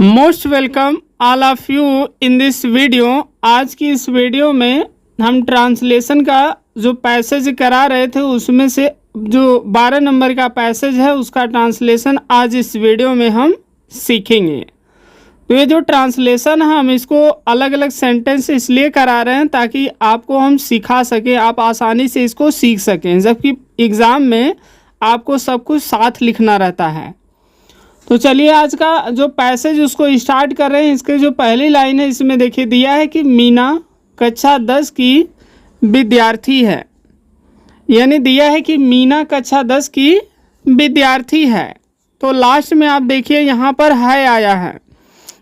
Most welcome all of you in this video. आज की इस वीडियो में हम ट्रांसलेशन का जो पैसेज करा रहे थे उसमें से जो 12 नंबर का पैसेज है उसका ट्रांसलेशन आज इस वीडियो में हम सीखेंगे। तो ये जो ट्रांसलेशन है हम इसको अलग अलग सेंटेंस इसलिए करा रहे हैं ताकि आपको हम सिखा सकें, आप आसानी से इसको सीख सकें, जबकि एग्ज़ाम में आपको सब कुछ साथ लिखना रहता है। तो चलिए आज का जो पैसेज उसको स्टार्ट कर रहे हैं। इसके जो पहली लाइन है इसमें देखिए दिया है कि मीना कक्षा 10 की विद्यार्थी है, यानी दिया है कि मीना कक्षा 10 की विद्यार्थी है। तो लास्ट में आप देखिए यहाँ पर है आया है,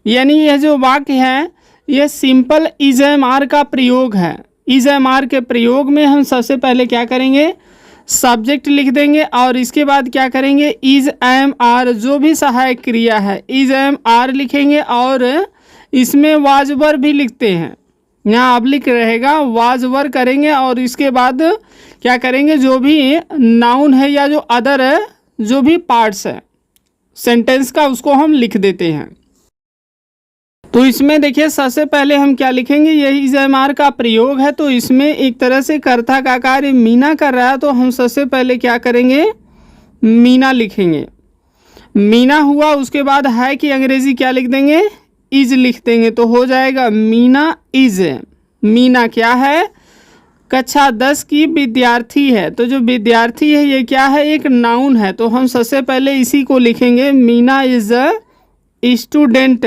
यानी यह जो वाक्य है यह सिंपल इज एम आर का प्रयोग है। इज एम आर के प्रयोग में हम सबसे पहले क्या करेंगे, सब्जेक्ट लिख देंगे और इसके बाद क्या करेंगे, इज एम आर जो भी सहायक क्रिया है इज एम आर लिखेंगे और इसमें वाज वर भी लिखते हैं। यहाँ अब लिख रहेगा वाज वर करेंगे और इसके बाद क्या करेंगे, जो भी नाउन है या जो अदर है जो भी पार्ट्स है सेंटेंस का उसको हम लिख देते हैं। तो इसमें देखिए सबसे पहले हम क्या लिखेंगे, यही इज एम आर का प्रयोग है। तो इसमें एक तरह से कर्ता का कार्य मीना कर रहा है, तो हम सबसे पहले क्या करेंगे, मीना लिखेंगे। मीना हुआ, उसके बाद है कि अंग्रेजी क्या लिख देंगे, इज लिख देंगे, तो हो जाएगा मीना इज। मीना क्या है, कक्षा 10 की विद्यार्थी है। तो जो विद्यार्थी है ये क्या है, एक नाउन है, तो हम सबसे पहले इसी को लिखेंगे। Meena is a student,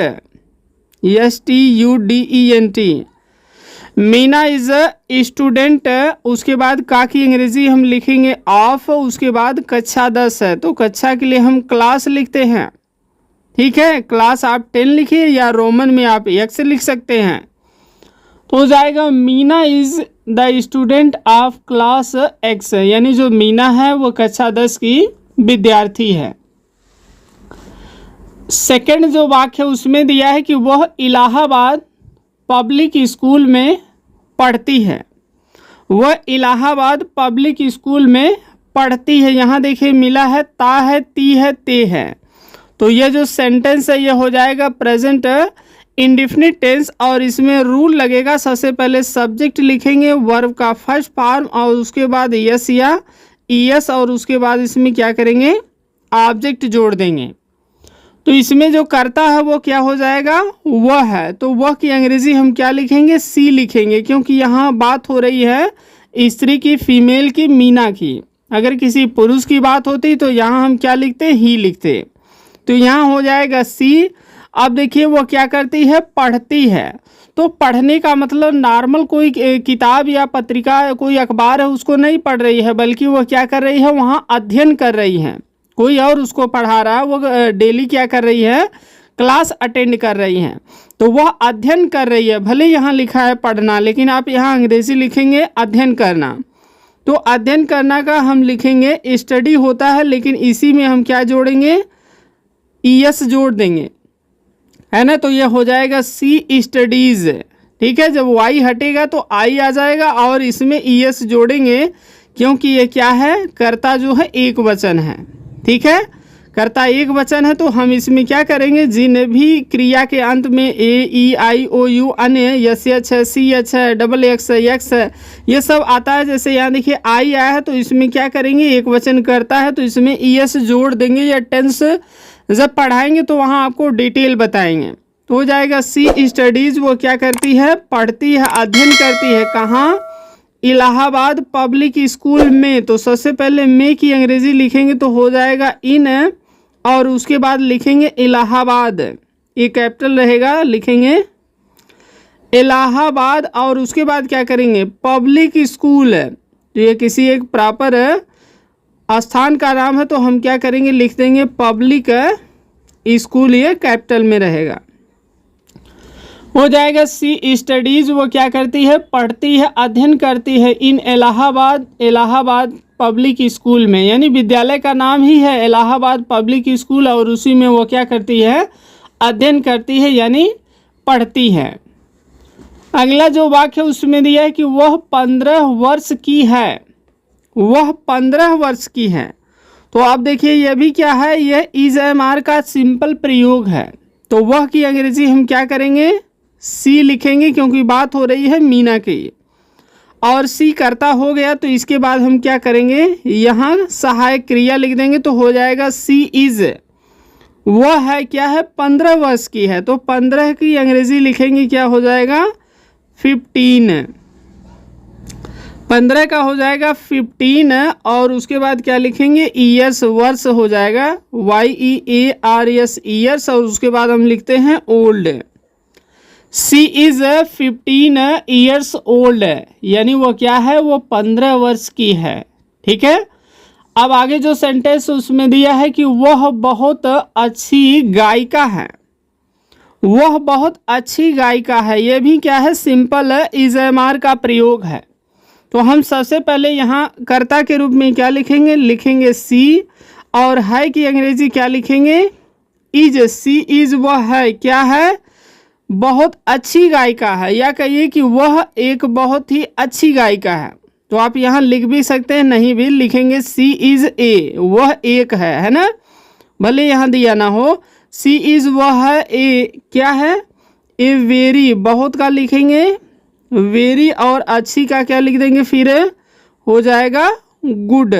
STUDENT। Meena is a student, उसके बाद का की अंग्रेजी हम लिखेंगे ऑफ, उसके बाद कक्षा 10 है तो कक्षा के लिए हम क्लास लिखते हैं। ठीक है, क्लास आप 10 लिखिए या रोमन में आप X लिख सकते हैं। तो हो जाएगा Meena is the student of class X, यानी जो मीना है वो कक्षा 10 की विद्यार्थी है। सेकंड जो वाक्य है उसमें दिया है कि वह इलाहाबाद पब्लिक स्कूल में पढ़ती है। वह इलाहाबाद पब्लिक स्कूल में पढ़ती है। यहाँ देखिए मिला है ता है, ती है, ते है। तो ये जो सेंटेंस है ये हो जाएगा प्रेजेंट इंडेफिनिट टेंस और इसमें रूल लगेगा। सबसे पहले सब्जेक्ट लिखेंगे, वर्ब का फर्स्ट फॉर्म और उसके बाद यस या ईएस और उसके बाद इसमें क्या करेंगे, ऑब्जेक्ट जोड़ देंगे। तो इसमें जो करता है वो क्या हो जाएगा, वह है। तो वह की अंग्रेजी हम क्या लिखेंगे, सी लिखेंगे, क्योंकि यहाँ बात हो रही है स्त्री की, फीमेल की, मीना की। अगर किसी पुरुष की बात होती तो यहाँ हम क्या लिखते, ही लिखते। तो यहाँ हो जाएगा सी। अब देखिए वो क्या करती है, पढ़ती है। तो पढ़ने का मतलब नॉर्मल कोई किताब या पत्रिका, कोई अखबार है उसको नहीं पढ़ रही है, बल्कि वो क्या कर रही है, वहाँ अध्ययन कर रही है। कोई और उसको पढ़ा रहा है, वो डेली क्या कर रही है, क्लास अटेंड कर रही हैं। तो वह अध्ययन कर रही है। भले यहाँ लिखा है पढ़ना, लेकिन आप यहाँ अंग्रेजी लिखेंगे अध्ययन करना। तो अध्ययन करना का हम लिखेंगे स्टडी होता है, लेकिन इसी में हम क्या जोड़ेंगे, ईएस जोड़ देंगे, है ना। तो ये हो जाएगा सी स्टडीज़। ठीक है, जब वाई हटेगा तो आई आ जाएगा और इसमें ईएस जोड़ेंगे, क्योंकि ये क्या है, कर्ता जो है एक वचन है। ठीक है, कर्ता एक वचन है, तो हम इसमें क्या करेंगे, जिन भी क्रिया के अंत में AEIOU अन्य SH है, CH है, XX है, X है, ये सब आता है। जैसे यहाँ देखिए आई आया है तो इसमें क्या करेंगे, एक वचन करता है तो इसमें ES जोड़ देंगे, या टेंस जब पढ़ाएंगे तो वहाँ आपको डिटेल बताएंगे। तो हो जाएगा सी स्टडीज़, वो क्या करती है, पढ़ती है, अध्ययन करती है। कहाँ, इलाहाबाद पब्लिक स्कूल में। तो सबसे पहले में की अंग्रेजी लिखेंगे तो हो जाएगा इन, और उसके बाद लिखेंगे इलाहाबाद, ये कैपिटल रहेगा, लिखेंगे इलाहाबाद और उसके बाद क्या करेंगे, पब्लिक स्कूल। तो ये किसी एक प्रॉपर स्थान का नाम है, तो हम क्या करेंगे, लिख देंगे पब्लिक स्कूल, ये कैपिटल में रहेगा। हो जाएगा सी स्टडीज़, वो क्या करती है, पढ़ती है, अध्ययन करती है इन इलाहाबाद पब्लिक स्कूल में, यानी विद्यालय का नाम ही है इलाहाबाद पब्लिक स्कूल और उसी में वो क्या करती है, अध्ययन करती है, यानी पढ़ती है। अगला जो वाक्य उसमें दिया है कि वह 15 वर्ष की है। वह 15 वर्ष की है। तो आप देखिए यह भी क्या है, यह इज एम आर का सिंपल प्रयोग है। तो वह की अंग्रेजी हम क्या करेंगे, सी लिखेंगे, क्योंकि बात हो रही है मीना की। और सी करता हो गया तो इसके बाद हम क्या करेंगे, यहाँ सहायक क्रिया लिख देंगे, तो हो जाएगा सी इज, वह है क्या है, 15 वर्ष की है, तो 15 की अंग्रेजी लिखेंगे, क्या हो जाएगा 15, 15 का हो जाएगा 15, और उसके बाद क्या लिखेंगे, ईयर्स, वर्ष हो जाएगा YEARS ईयर्स, और उसके बाद हम लिखते हैं old. She is 15 years old, यानी वो क्या है, वो 15 वर्ष की है। ठीक है, अब आगे जो सेंटेंस उसमें दिया है कि वह बहुत अच्छी गायिका है, वह बहुत अच्छी गायिका है, ये भी क्या है, सिंपल इज़-एम-आर का प्रयोग है। तो हम सबसे पहले यहाँ कर्ता के रूप में क्या लिखेंगे, लिखेंगे सी, और है की अंग्रेजी क्या लिखेंगे, इज। सी इज, वह है क्या है, बहुत अच्छी गायिका है, या कहिए कि वह एक बहुत ही अच्छी गायिका है। तो आप यहाँ लिख भी सकते हैं, नहीं भी लिखेंगे सी इज ए, वह एक है ना, भले यहाँ दिया ना हो। सी इज, वह है ए क्या है, ए वेरी, बहुत का लिखेंगे वेरी, और अच्छी का क्या लिख देंगे, फिर हो जाएगा गुड।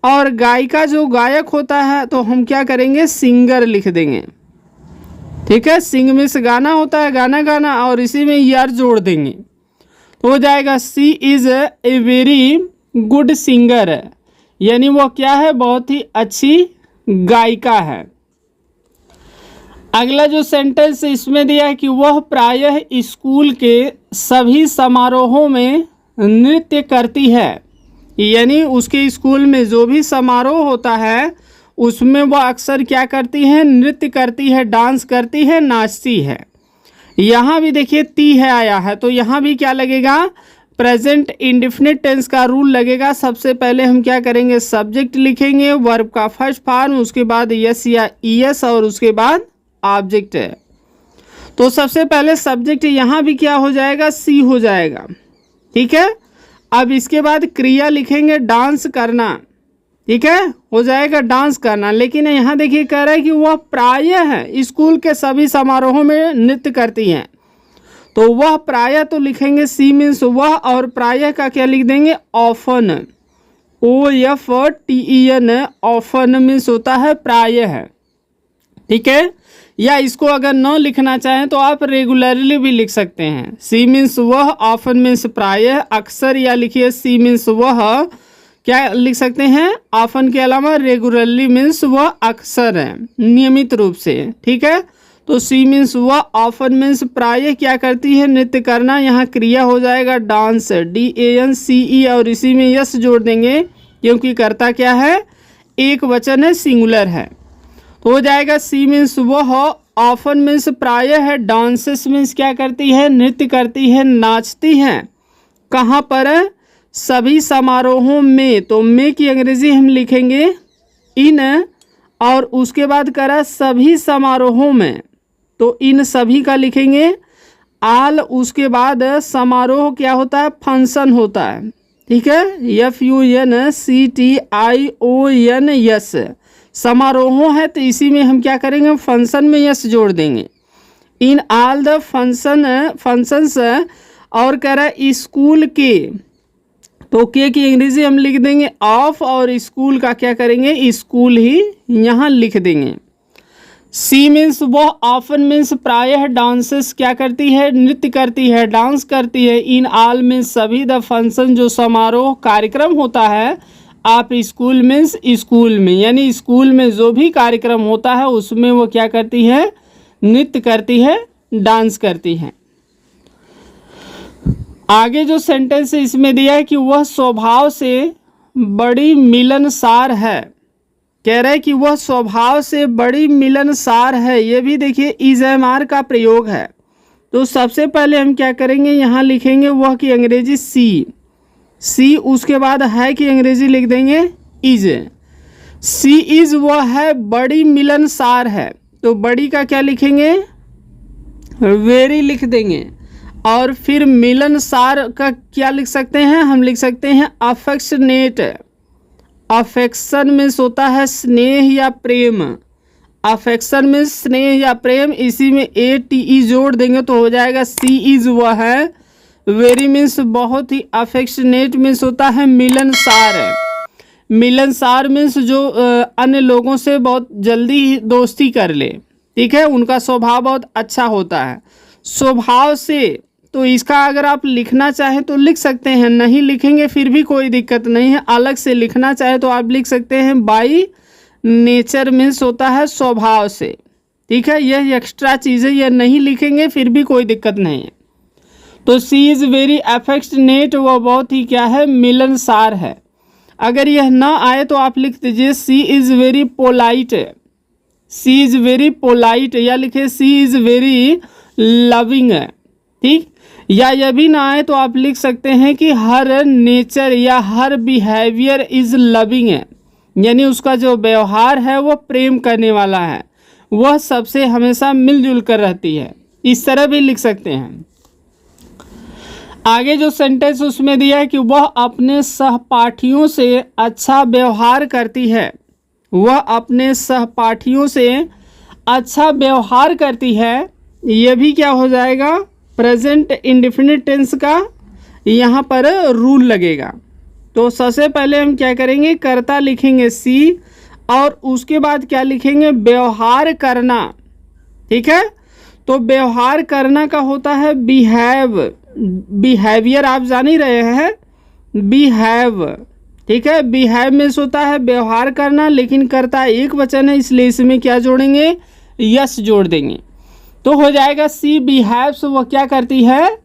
और गायिका जो गायक होता है तो हम क्या करेंगे, सिंगर लिख देंगे। ठीक है, सिंग में से गाना होता है, गाना गाना, और इसी में ईयर जोड़ देंगे, तो हो जाएगा she is a very good singer, यानी वो क्या है, बहुत ही अच्छी गायिका है। अगला जो सेंटेंस इसमें दिया है कि वह प्रायः स्कूल के सभी समारोहों में नृत्य करती है, यानी उसके स्कूल में जो भी समारोह होता है उसमें वह अक्सर क्या करती है, नृत्य करती है, डांस करती है, नाचती है। यहाँ भी देखिए ती है आया है, तो यहाँ भी क्या लगेगा, प्रेजेंट इंडेफिनिट टेंस का रूल लगेगा। सबसे पहले हम क्या करेंगे, सब्जेक्ट लिखेंगे, वर्ब का फर्स्ट फॉर्म, उसके बाद यस या ईएस, और उसके बाद ऑब्जेक्ट है। तो सबसे पहले सब्जेक्ट यहाँ भी क्या हो जाएगा, सी हो जाएगा। ठीक है, अब इसके बाद क्रिया लिखेंगे डांस करना। ठीक है, हो जाएगा डांस करना, लेकिन यहाँ देखिए कह रहा है कि वह प्रायः है स्कूल के सभी समारोहों में नृत्य करती हैं, तो वह प्रायः तो लिखेंगे सी मीन्स वह, और प्रायः का क्या लिख देंगे, ऑफन, OFTEN, ऑफन मीन्स होता है प्रायः। ठीक है, या इसको अगर न लिखना चाहें तो आप रेगुलरली भी लिख सकते हैं, सी मीन्स वह, ऑफन मीन्स प्रायः, अक्सर, या लिखिए सी मीन्स वह, क्या लिख सकते हैं, ऑफन के अलावा रेगुलरली मीन्स वह अक्सर है, नियमित रूप से। ठीक है, तो सी मीन्स वह, ऑफन मीन्स प्रायः क्या करती है, नृत्य करना, यहाँ क्रिया हो जाएगा डांस, DANCE, और इसी में यस जोड़ देंगे, क्योंकि कर्ता क्या है, एक वचन है, सिंगुलर है, तो हो जाएगा सी मीन्स वह, ऑफन मीन्स प्रायः है, डांसेस मीन्स क्या करती है, नृत्य करती है, नाचती है, कहाँ पर, सभी समारोहों में, तो में की अंग्रेजी हम लिखेंगे इन, और उसके बाद करा सभी समारोहों में, तो इन सभी का लिखेंगे आल, उसके बाद समारोह क्या होता है, फंक्शन होता है। ठीक है, FUNCTION यस, समारोह है, तो इसी में हम क्या करेंगे, फंक्शन में यस जोड़ देंगे, इन आल द फंक्शंस, और कह रहा है स्कूल के, तो के की अंग्रेजी हम लिख देंगे ऑफ, और स्कूल का क्या करेंगे, स्कूल ही यहाँ लिख देंगे। सी मीन्स वह, ऑफन मीन्स प्रायः, डांसेस क्या करती है, नृत्य करती है, डांस करती है, इन ऑल मीन्स सभी, द फंक्शन जो समारोह कार्यक्रम होता है, आप स्कूल मीन्स स्कूल में, यानी स्कूल में जो भी कार्यक्रम होता है उसमें वो क्या करती है, नृत्य करती है, डांस करती है। आगे जो सेंटेंस इसमें दिया है कि वह स्वभाव से बड़ी मिलनसार है, कह रहा है कि वह स्वभाव से बड़ी मिलनसार है, ये भी देखिए इज़-एम-आर का प्रयोग है। तो सबसे पहले हम क्या करेंगे, यहाँ लिखेंगे वह की अंग्रेजी सी, उसके बाद है की अंग्रेजी लिख देंगे इज। सी इज, वह है बड़ी मिलनसार है, तो बड़ी का क्या लिखेंगे, वेरी लिख देंगे, और फिर मिलनसार का क्या लिख सकते हैं, हम लिख सकते हैं अफेक्शनेट, अफेक्शन में होता है स्नेह या प्रेम, अफेक्शन में स्नेह या प्रेम, इसी में ATE जोड़ देंगे तो हो जाएगा सी इज वह है। वेरी मीन्स बहुत ही, अफेक्शनेट मीन्स होता है मिलनसार है। मिलनसार मीन्स जो अन्य लोगों से बहुत जल्दी ही दोस्ती कर ले, ठीक है, उनका स्वभाव बहुत अच्छा होता है। स्वभाव से, तो इसका अगर आप लिखना चाहें तो लिख सकते हैं, नहीं लिखेंगे फिर भी कोई दिक्कत नहीं है। अलग से लिखना चाहे तो आप लिख सकते हैं बाई नेचर मीन्स होता है स्वभाव से, ठीक है। यह एक्स्ट्रा चीज़ है, यह नहीं लिखेंगे फिर भी कोई दिक्कत नहीं है। तो सी इज़ वेरी अफेक्शनेट, वह बहुत ही क्या है, मिलनसार है। अगर यह ना आए तो आप लिख दीजिए she is very polite, she is very polite, या लिखे सी इज़ वेरी लविंग, ठीक। या यह भी ना आए तो आप लिख सकते हैं कि हर नेचर या हर बिहेवियर इज़ लविंग है, यानी उसका जो व्यवहार है वह प्रेम करने वाला है, वह सबसे हमेशा मिलजुल कर रहती है। इस तरह भी लिख सकते हैं। आगे जो सेंटेंस उसमें दिया है कि वह अपने सहपाठियों से अच्छा व्यवहार करती है, वह अपने सहपाठियों से अच्छा व्यवहार करती है, यह भी क्या हो जाएगा, प्रेजेंट इंडेफिनिट टेंस का यहाँ पर रूल लगेगा। तो सबसे पहले हम क्या करेंगे, कर्ता लिखेंगे सी, और उसके बाद क्या लिखेंगे, व्यवहार करना, ठीक है। तो व्यवहार करना का होता है बिहेव, बिहेवियर आप जान ही रहे हैं, बिहेव, ठीक है। बिहेव में होता है व्यवहार करना, लेकिन कर्ता एक वचन है इसलिए इसमें क्या जोड़ेंगे, यस जोड़ देंगे तो हो जाएगा सी बिहेव्स, वह क्या करती है,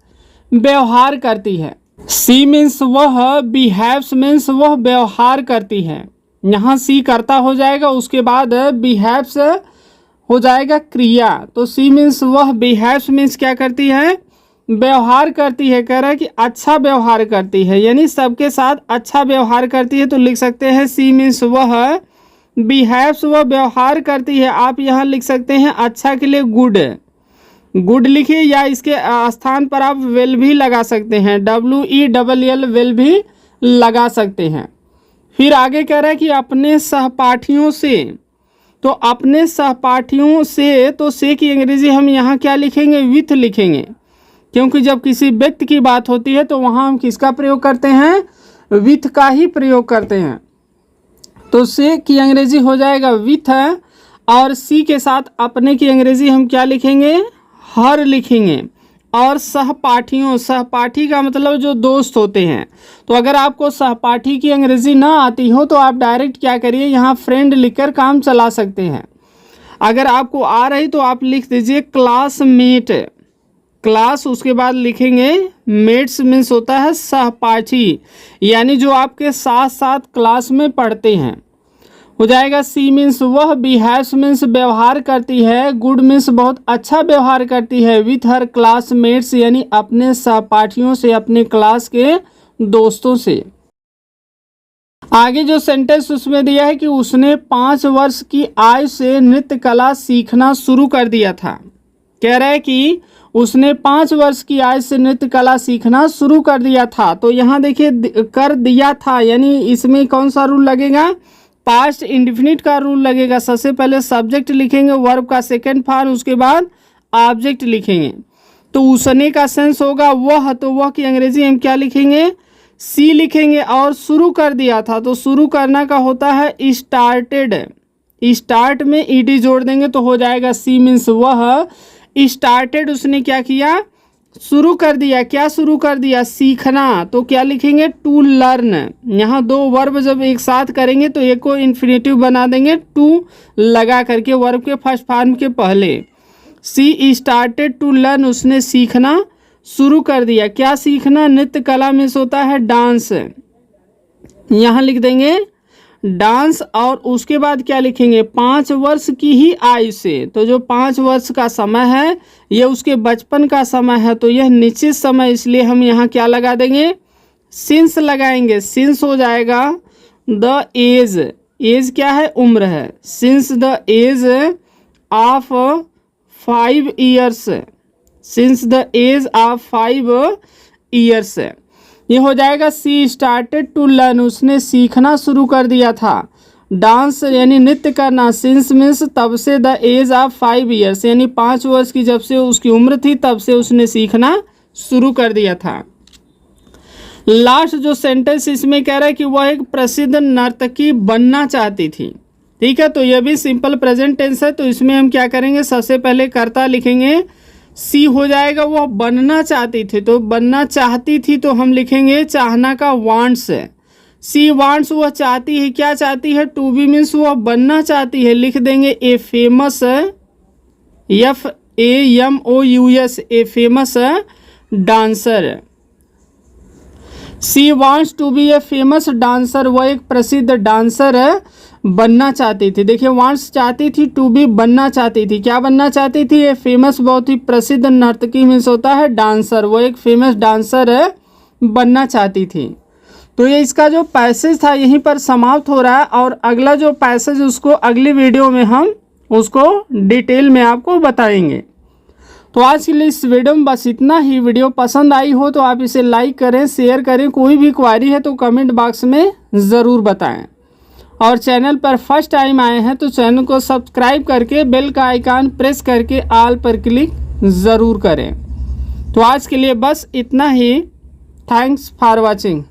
व्यवहार करती है। सी मीन्स वह, बिहेव्स मीन्स वह व्यवहार करती है, यहाँ सी कर्ता हो जाएगा, उसके बाद बिहेव्स हो जाएगा क्रिया। तो सी मीन्स वह, बिहेव्स मीन्स क्या करती है, व्यवहार करती है। कह रहा है कि अच्छा व्यवहार करती है, यानी सबके साथ अच्छा व्यवहार करती है, तो लिख सकते हैं सी मीन्स वह बिहेव्स, वह व्यवहार करती है। आप यहाँ लिख सकते हैं अच्छा के लिए गुड, गुड लिखिए, या इसके स्थान पर आप वेल भी लगा सकते हैं, WELL वेल भी लगा सकते हैं। फिर आगे कह रहा है कि अपने सहपाठियों से, तो अपने सहपाठियों से, तो से की अंग्रेजी हम यहाँ क्या लिखेंगे, विथ लिखेंगे, क्योंकि जब किसी व्यक्ति की बात होती है तो वहाँ हम किसका प्रयोग करते हैं, विथ का ही प्रयोग करते हैं। तो से की अंग्रेजी हो जाएगा विथ है, और सी के साथ अपने की अंग्रेजी हम क्या लिखेंगे, हर लिखेंगे। और सहपाठियों, सहपाठी का मतलब जो दोस्त होते हैं। तो अगर आपको सहपाठी की अंग्रेजी ना आती हो तो आप डायरेक्ट क्या करिए, यहाँ फ्रेंड लिखकर काम चला सकते हैं। अगर आपको आ रही तो आप लिख दीजिए क्लासमेट, क्लास उसके बाद लिखेंगे मेट्स मीन्स होता है सहपाठी, यानी जो आपके साथ साथ क्लास में पढ़ते हैं, हो जाएगा सी मीन्स वह, बिहेव्स मीन्स व्यवहार करती है, गुड मीन्स बहुत अच्छा व्यवहार करती है, विथ हर क्लासमेट्स यानी अपने सहपाठियों से, अपने क्लास के दोस्तों से। आगे जो सेंटेंस उसमें दिया है कि उसने 5 वर्ष की आयु से नृत्य कला सीखना शुरू कर दिया था। कह रहा है कि उसने 5 वर्ष की आयु से नृत्य कला सीखना शुरू कर दिया था। तो यहाँ देखिए कर दिया था, यानी इसमें कौन सा रूल लगेगा, पास्ट इंडेफिनिट का रूल लगेगा। सबसे पहले सब्जेक्ट लिखेंगे, वर्ब का सेकंड फॉर्म, उसके बाद ऑब्जेक्ट लिखेंगे। तो उसने का सेंस होगा वह, तो वह की अंग्रेजी हम क्या लिखेंगे, सी लिखेंगे। और शुरू कर दिया था, तो शुरू करना का होता है स्टार्टेड, स्टार्ट में ईडी जोड़ देंगे तो हो जाएगा सी मीन्स वह स्टार्टेड, उसने क्या किया, शुरू कर दिया। क्या शुरू कर दिया, सीखना। तो क्या लिखेंगे, टू लर्न। यहाँ दो वर्ब जब एक साथ करेंगे तो एक को इन्फिनेटिव बना देंगे, टू लगा करके वर्ब के फर्स्ट फॉर्म के पहले। सी स्टार्टेड टू लर्न, उसने सीखना शुरू कर दिया। क्या सीखना, नृत्य कला में होता है डांस, यहाँ लिख देंगे डांस। और उसके बाद क्या लिखेंगे, 5 वर्ष की ही आयु से। तो जो 5 वर्ष का समय है ये उसके बचपन का समय है, तो यह निश्चित समय, इसलिए हम यहाँ क्या लगा देंगे, सिंस लगाएंगे। सिंस हो जाएगा द एज, एज क्या है, उम्र है। Since the age of 5 years, since the age of 5 years. ये हो जाएगा सी स्टार्टेड टू लर्न, उसने सीखना शुरू कर दिया था। डांस यानी नृत्य करना सिंस मीन्स तब से द एज ऑफ 5 ईयर्स यानी 5 वर्ष की जब से उसकी उम्र थी तब से उसने सीखना शुरू कर दिया था। लास्ट जो सेंटेंस इसमें कह रहा है कि वह एक प्रसिद्ध नर्तकी बनना चाहती थी। ठीक है, तो यह भी सिंपल प्रेजेंट टेंस है। तो इसमें हम क्या करेंगे, सबसे पहले कर्ता लिखेंगे, सी हो जाएगा, वह बनना चाहती थी। तो बनना चाहती थी तो हम लिखेंगे चाहना का वांट्स है, सी वांट्स, वह चाहती है, क्या चाहती है, टू बी मीन्स वह बनना चाहती है, लिख देंगे a famous, FAMOUS, a famous dancer. She wants to be a famous dancer, वह एक प्रसिद्ध डांसर बनना चाहती थी। देखिए वांट्स चाहती थी, टू बी बनना चाहती थी, क्या बनना चाहती थी, ए फेमस बहुत ही प्रसिद्ध नर्तकी मीन्स होता है डांसर, वो एक फेमस डांसर बनना चाहती थी। तो ये इसका जो पैसेज था यहीं पर समाप्त हो रहा है और अगला जो पैसेज उसको अगली वीडियो में हम उसको डिटेल में आपको बताएंगे। तो आज के लिए इस वीडियो में बस इतना ही। वीडियो पसंद आई हो तो आप इसे लाइक करें, शेयर करें, कोई भी क्वेरी है तो कमेंट बॉक्स में ज़रूर बताएं। और चैनल पर फर्स्ट टाइम आए हैं तो चैनल को सब्सक्राइब करके बेल का आइकन प्रेस करके ऑल पर क्लिक ज़रूर करें। तो आज के लिए बस इतना ही। Thanks for watching.